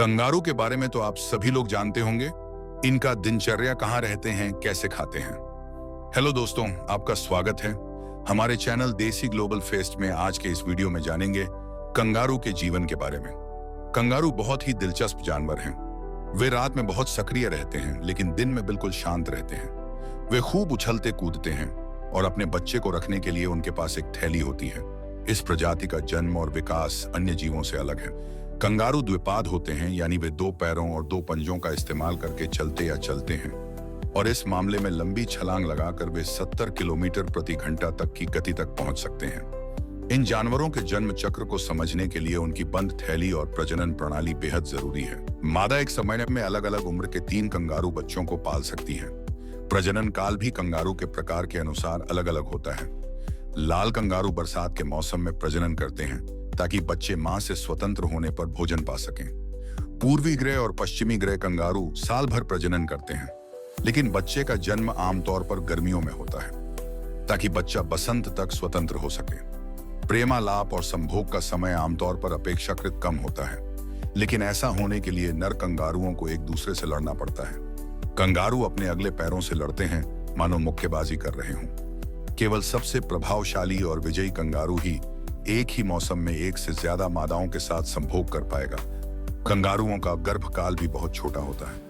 Kangaroo के बारे में तो आप सभी लोग जानते होंगे। इनका दिनचर्या कहाँ रहते हैं, कैसे खाते हैं। हेलो दोस्तों, आपका स्वागत है हमारे चैनल देसी ग्लोबल फेस्ट में। आज के इस वीडियो में जानेंगे कंगारू के जीवन के बारे में। कंगारू बहुत ही दिलचस्प जानवर हैं। वे रात में बहुत सक्रिय रहते हैं, लेकिन दिन में बिल्कुल शांत रहते हैं। वे खूब उछलते कूदते हैं और अपने बच्चे को रखने के लिए उनके पास एक थैली होती है। इस प्रजाति का जन्म और विकास अन्य जीवों से अलग है। कंगारू द्विपाद होते हैं, यानी वे दो पैरों और दो पंजों का इस्तेमाल करके चलते या चलते हैं, और इस मामले में लंबी छलांग लगाकर वे 70 किलोमीटर प्रति घंटा तक की गति तक पहुंच सकते हैं। इन जानवरों के जन्म चक्र को समझने के लिए उनकी बंद थैली और प्रजनन प्रणाली बेहद जरूरी है। मादा एक समय में अलग अलग उम्र के 3 कंगारू बच्चों को पाल सकती है। प्रजनन काल भी कंगारू के प्रकार के अनुसार अलग अलग होता है। लाल कंगारू बरसात के मौसम में प्रजनन करते हैं ताकि बच्चे मां से स्वतंत्र होने पर भोजन पा सकें। पूर्वी ग्रह और पश्चिमी ग्रह कंगारू साल भर प्रजनन करते हैं, लेकिन बच्चे का जन्म आमतौर पर गर्मियों में होता है ताकि बच्चा बसंत तक स्वतंत्र हो सके। प्रेमालाप और संभोग का समय आमतौर पर अपेक्षाकृत कम होता है, लेकिन ऐसा होने के लिए नर कंगारुओं को एक दूसरे से लड़ना पड़ता है। कंगारू अपने अगले पैरों से लड़ते हैं मानो मुक्केबाजी कर रहे हों। केवल सबसे प्रभावशाली और विजयी कंगारू ही एक ही मौसम में एक से ज्यादा मादाओं के साथ संभोग कर पाएगा। कंगारुओं का गर्भकाल भी बहुत छोटा होता है।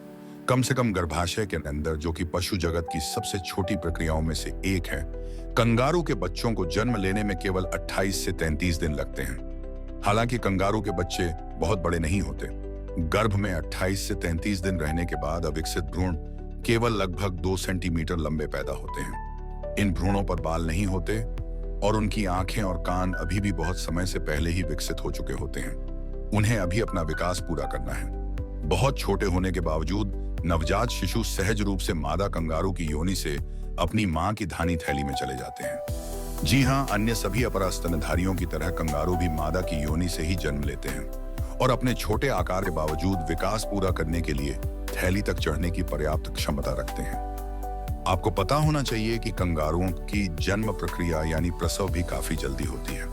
कम से कम गर्भाशय के अंदर, जो कि पशु जगत की सबसे छोटी प्रक्रियाओं में से एक है, कंगारू के बच्चों को जन्म लेने में केवल 28 से 33 दिन लगते हैं। हालांकि कंगारू के बच्चे बहुत बड़े नहीं होते। गर्भ में 28 से 33 दिन रहने के बाद अविकसित भ्रूण केवल लगभग 2 सेंटीमीटर लंबे पैदा होते हैं। इन भ्रूणों पर बाल नहीं होते और उनकी आंखें और कान अभी भी बहुत समय से पहले ही विकसित हो चुके होते हैं। उन्हें अभी अपना विकास पूरा करना है। बहुत छोटे होने के बावजूद नवजात शिशु सहज रूप से मादा कंगारू की योनि से अपनी मां की धानी थैली में चले जाते हैं। जी हाँ, अन्य सभी अपरा स्तनधारियों की तरह कंगारू भी मादा की योनि से ही जन्म लेते हैं और अपने छोटे आकार के बावजूद विकास पूरा करने के लिए थैली तक चढ़ने की पर्याप्त क्षमता रखते हैं। आपको पता होना चाहिए कि कंगारुओं की जन्म प्रक्रिया यानी प्रसव भी काफी जल्दी होती है।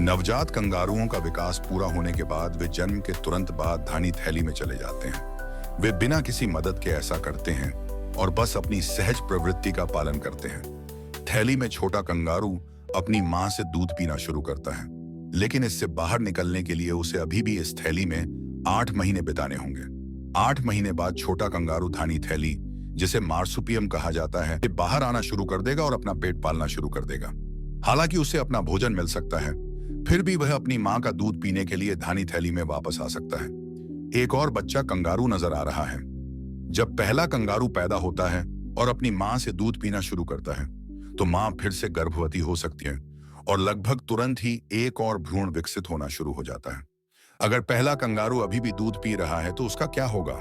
नवजात कंगारुओं का विकास पूरा होने के बाद वे जन्म के तुरंत बाद धानी थैली में चले जाते हैं। वे बिना किसी मदद के ऐसा करते हैं और बस अपनी सहज प्रवृत्ति का पालन करते हैं। थैली में छोटा कंगारू अपनी मां से दूध पीना शुरू करता है, लेकिन इससे बाहर निकलने के लिए उसे अभी भी इस थैली में 8 महीने बिताने होंगे। 8 महीने बाद छोटा कंगारू धानी थैली, जिसे मार्सुपियम कहा जाता है, बाहर आना शुरू कर देगा और अपना पेट पालना शुरू कर देगा। हालांकि उसे अपना भोजन मिल सकता है, फिर भी वह अपनी मां का दूध पीने के लिए धानी थैली में वापस आ सकता है। एक और बच्चा कंगारू नजर आ रहा है। जब पहला कंगारू पैदा होता है और अपनी मां से दूध पीना शुरू करता है, तो मां फिर से गर्भवती हो सकती है और लगभग तुरंत ही एक और भ्रूण विकसित होना शुरू हो जाता है। अगर पहला कंगारू अभी भी दूध पी रहा है तो उसका क्या होगा?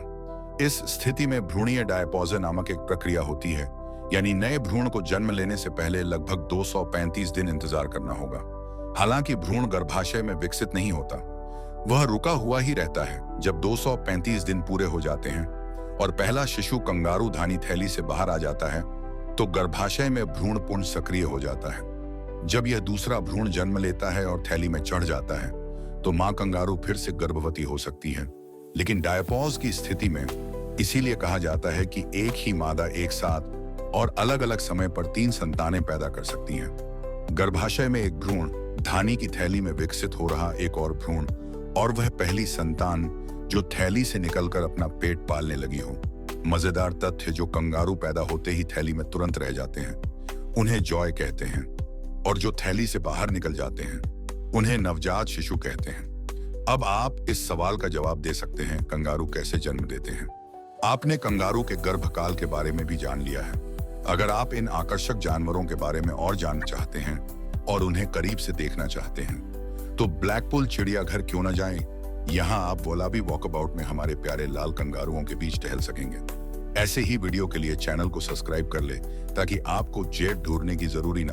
इस स्थिति में भ्रूणीय डायपोज़े नामक एक प्रक्रिया होती है, यानी नए भ्रूण को जन्म लेने से पहले लगभग 235 दिन इंतजार करना होगा। हालांकि भ्रूण गर्भाशय में विकसित नहीं होता, वह रुका हुआ ही रहता है। जब 235 दिन पूरे हो जाते हैं और पहला शिशु कंगारू धानी थैली से बाहर आ जाता है, तो गर्भाशय में भ्रूण पूर्ण सक्रिय हो जाता है। जब यह दूसरा भ्रूण जन्म लेता है और थैली में चढ़ जाता है, तो मां कंगारू फिर से गर्भवती हो सकती है। लेकिन डायपोज की स्थिति में इसीलिए कहा जाता है कि एक ही मादा एक साथ और अलग अलग समय पर 3 संतानें पैदा कर सकती हैं। गर्भाशय में एक भ्रूण, धानी की थैली में विकसित हो रहा एक और भ्रूण, और वह पहली संतान जो थैली से निकलकर अपना पेट पालने लगी हो। मजेदार तथ्य, जो कंगारू पैदा होते ही थैली में तुरंत रह जाते हैं, उन्हें जॉय कहते हैं, और जो थैली से बाहर निकल जाते हैं, उन्हें नवजात शिशु कहते हैं। अब आप इस सवाल का जवाब दे सकते हैं, कंगारू कैसे जन्म देते हैं? आपने कंगारू के गर्भकाल के बारे में भी जान लिया है। अगर आप इन आकर्षक जानवरों के बारे में और जानना चाहते हैं और उन्हें करीब से देखना चाहते हैं, तो ब्लैकपुल चिड़ियाघर क्यों न जाएं? यहाँ आप वोलाबी वॉकअबाउट में हमारे प्यारे लाल कंगारुओं के बीच टहल सकेंगे। ऐसे ही वीडियो के लिए चैनल को सब्सक्राइब कर ले, ताकि आपको जेड ढूंढने की जरूरी न